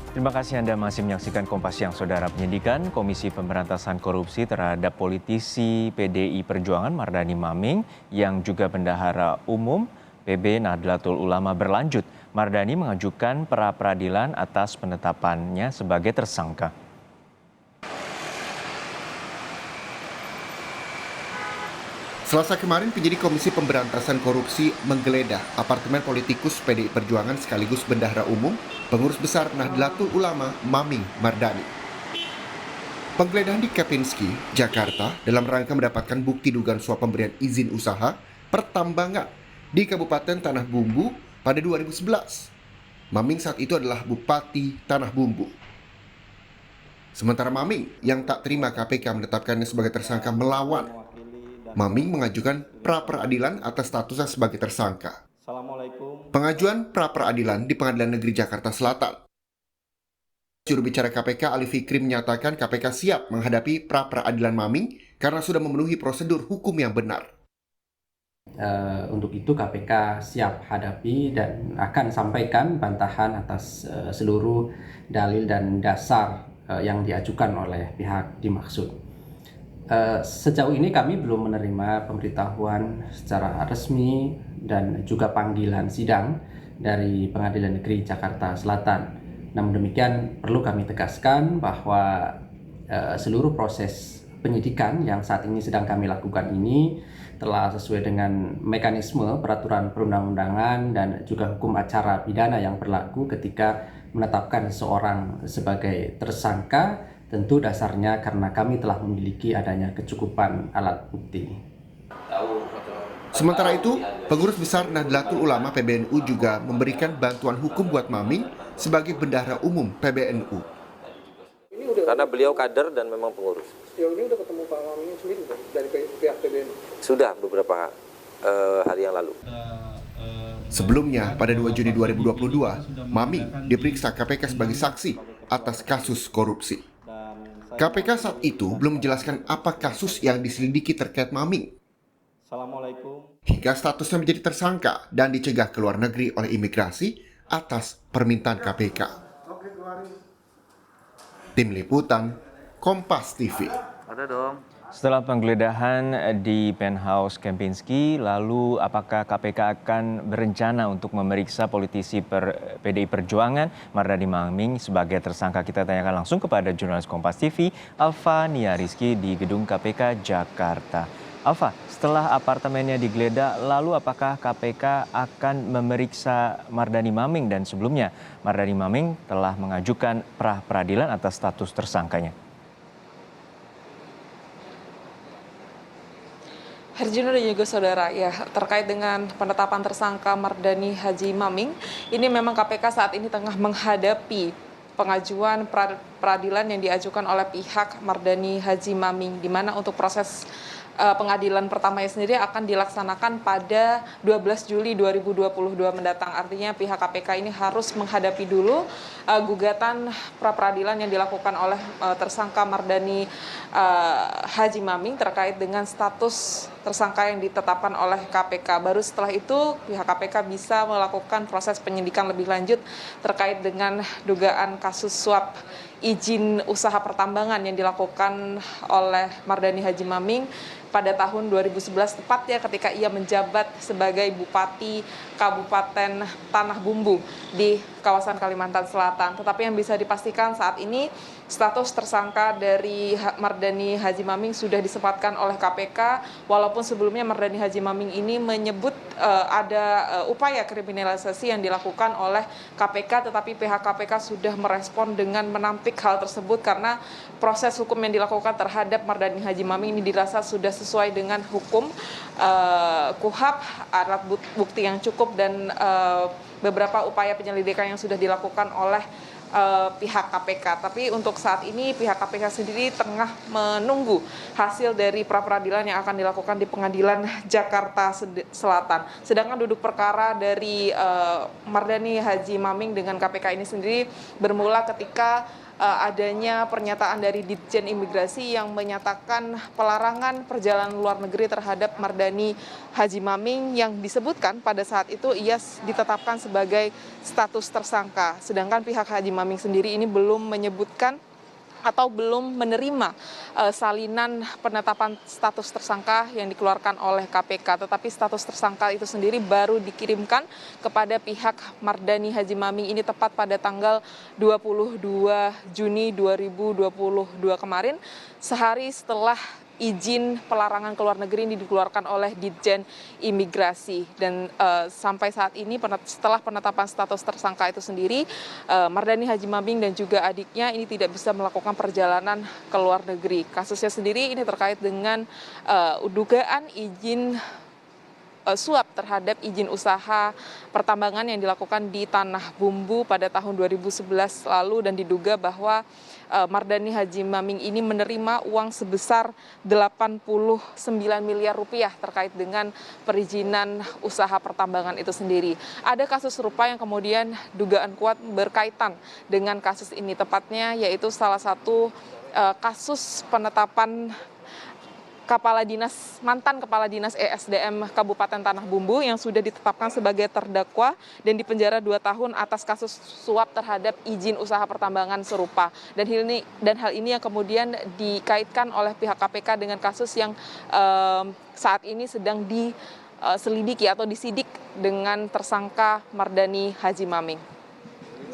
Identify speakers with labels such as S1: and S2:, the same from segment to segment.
S1: Terima kasih Anda masih menyaksikan Kompas Siang, Saudara. Penyidikan Komisi Pemberantasan Korupsi terhadap politisi PDI Perjuangan Mardani Maming yang juga bendahara umum PB Nahdlatul Ulama berlanjut. Mardani mengajukan pra-peradilan atas penetapannya sebagai tersangka.
S2: Selasa kemarin, penyidik Komisi Pemberantasan Korupsi menggeledah apartemen politikus PDI Perjuangan sekaligus bendahara umum, pengurus besar Nahdlatul Ulama Maming Mardani. Penggeledahan di Kempinski, Jakarta, dalam rangka mendapatkan bukti dugaan suap pemberian izin usaha pertambangan di Kabupaten Tanah Bumbu pada 2011. Maming saat itu adalah Bupati Tanah Bumbu. Sementara Maming yang tak terima KPK menetapkannya sebagai tersangka melawan. Maming mengajukan pra-peradilan atas statusnya sebagai tersangka. Pengajuan pra-peradilan di Pengadilan Negeri Jakarta Selatan. Juru bicara KPK Ali Fikri menyatakan KPK siap menghadapi pra-peradilan Maming karena sudah memenuhi prosedur hukum yang benar.
S3: Untuk itu KPK siap hadapi dan akan sampaikan bantahan atas seluruh dalil dan dasar yang diajukan oleh pihak dimaksud. Sejauh ini kami belum menerima pemberitahuan secara resmi dan juga panggilan sidang dari Pengadilan Negeri Jakarta Selatan. Namun demikian perlu kami tegaskan bahwa seluruh proses penyidikan yang saat ini sedang kami lakukan ini telah sesuai dengan mekanisme peraturan perundang-undangan dan juga hukum acara pidana yang berlaku ketika menetapkan seseorang sebagai tersangka. Tentu dasarnya karena kami telah memiliki adanya kecukupan alat bukti.
S2: Sementara itu, pengurus besar Nahdlatul Ulama PBNU juga memberikan bantuan hukum buat Maming sebagai bendahara umum PBNU.
S4: Karena beliau kader dan memang pengurus.
S5: Sejauh ini udah ketemu Pak Maming sendiri dari pihak PBNU?
S4: Sudah beberapa hari yang lalu.
S2: Sebelumnya, pada 2 Juni 2022, Maming diperiksa KPK sebagai saksi atas kasus korupsi. KPK saat itu belum menjelaskan apa kasus yang diselidiki terkait Maming. Hingga statusnya menjadi tersangka dan dicegah ke luar negeri oleh imigrasi atas permintaan KPK. Tim Liputan, Kompas TV.
S1: Setelah penggeledahan di penthouse Kempinski, lalu apakah KPK akan berencana untuk memeriksa politisi PDI Perjuangan Mardani Maming sebagai tersangka? Kita tanyakan langsung kepada jurnalis Kompas TV, Alfa Nia Rizky di gedung KPK Jakarta. Alfa, setelah apartemennya digeledah, lalu apakah KPK akan memeriksa Mardani Maming? Dan sebelumnya, Mardani Maming telah mengajukan pra-peradilan atas status tersangkanya.
S6: Herjino dan juga saudara, ya terkait dengan penetapan tersangka Mardani Haji Maming, ini memang KPK saat ini tengah menghadapi pengajuan peradilan yang diajukan oleh pihak Mardani Haji Maming, di mana untuk proses pengadilan pertamanya sendiri akan dilaksanakan pada 12 Juli 2022 mendatang. Artinya pihak KPK ini harus menghadapi dulu gugatan pra-peradilan yang dilakukan oleh tersangka Mardani Haji Maming terkait dengan status tersangka yang ditetapkan oleh KPK. Baru setelah itu pihak KPK bisa melakukan proses penyidikan lebih lanjut terkait dengan dugaan kasus suap izin usaha pertambangan yang dilakukan oleh Mardani Haji Maming pada tahun 2011, tepatnya ketika ia menjabat sebagai Bupati Kabupaten Tanah Bumbu di kawasan Kalimantan Selatan. Tetapi yang bisa dipastikan saat ini status tersangka dari Mardani Haji Maming sudah disempatkan oleh KPK, walaupun sebelumnya Mardani Haji Maming ini menyebut ada upaya kriminalisasi yang dilakukan oleh KPK, tetapi pihak KPK sudah merespon dengan menampik hal tersebut karena proses hukum yang dilakukan terhadap Mardani Haji Maming ini dirasa sudah sesuai dengan hukum KUHAP, alat bukti yang cukup dan beberapa upaya penyelidikan yang sudah dilakukan oleh pihak KPK. Tapi untuk saat ini pihak KPK sendiri tengah menunggu hasil dari pra-peradilan yang akan dilakukan di Pengadilan Jakarta Selatan. Sedangkan duduk perkara dari Mardani Haji Maming dengan KPK ini sendiri bermula ketika adanya pernyataan dari Ditjen Imigrasi yang menyatakan pelarangan perjalanan luar negeri terhadap Mardani Haji Maming yang disebutkan pada saat itu ia ditetapkan sebagai status tersangka. Sedangkan pihak Haji Maming sendiri ini belum menyebutkan atau belum menerima salinan penetapan status tersangka yang dikeluarkan oleh KPK. Tetapi status tersangka itu sendiri baru dikirimkan kepada pihak Mardani Haji Maming ini tepat pada tanggal 22 Juni 2022 kemarin, sehari setelah izin pelarangan keluar negeri ini dikeluarkan oleh Ditjen Imigrasi. Dan sampai saat ini setelah penetapan status tersangka itu sendiri, Mardani Haji Maming dan juga adiknya ini tidak bisa melakukan perjalanan ke luar negeri. Kasusnya sendiri ini terkait dengan dugaan izin suap terhadap izin usaha pertambangan yang dilakukan di Tanah Bumbu pada tahun 2011 lalu, dan diduga bahwa Mardani Haji Maming ini menerima uang sebesar 89 miliar rupiah terkait dengan perizinan usaha pertambangan itu sendiri. Ada kasus serupa yang kemudian dugaan kuat berkaitan dengan kasus ini, tepatnya yaitu salah satu kasus penetapan mantan Kepala Dinas ESDM Kabupaten Tanah Bumbu yang sudah ditetapkan sebagai terdakwa dan dipenjara 2 tahun atas kasus suap terhadap izin usaha pertambangan serupa. Dan hal ini yang kemudian dikaitkan oleh pihak KPK dengan kasus yang saat ini sedang diselidiki atau disidik dengan tersangka Mardani Haji Maming.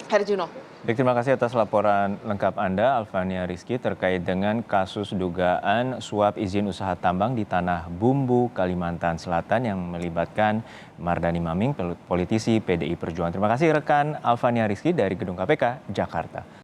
S6: Herjuno.
S1: Baik, terima kasih atas laporan lengkap Anda, Alfania Rizky, terkait dengan kasus dugaan suap izin usaha tambang di Tanah Bumbu, Kalimantan Selatan yang melibatkan Mardani Maming, politisi PDI Perjuangan. Terima kasih rekan Alfania Rizky dari Gedung KPK, Jakarta.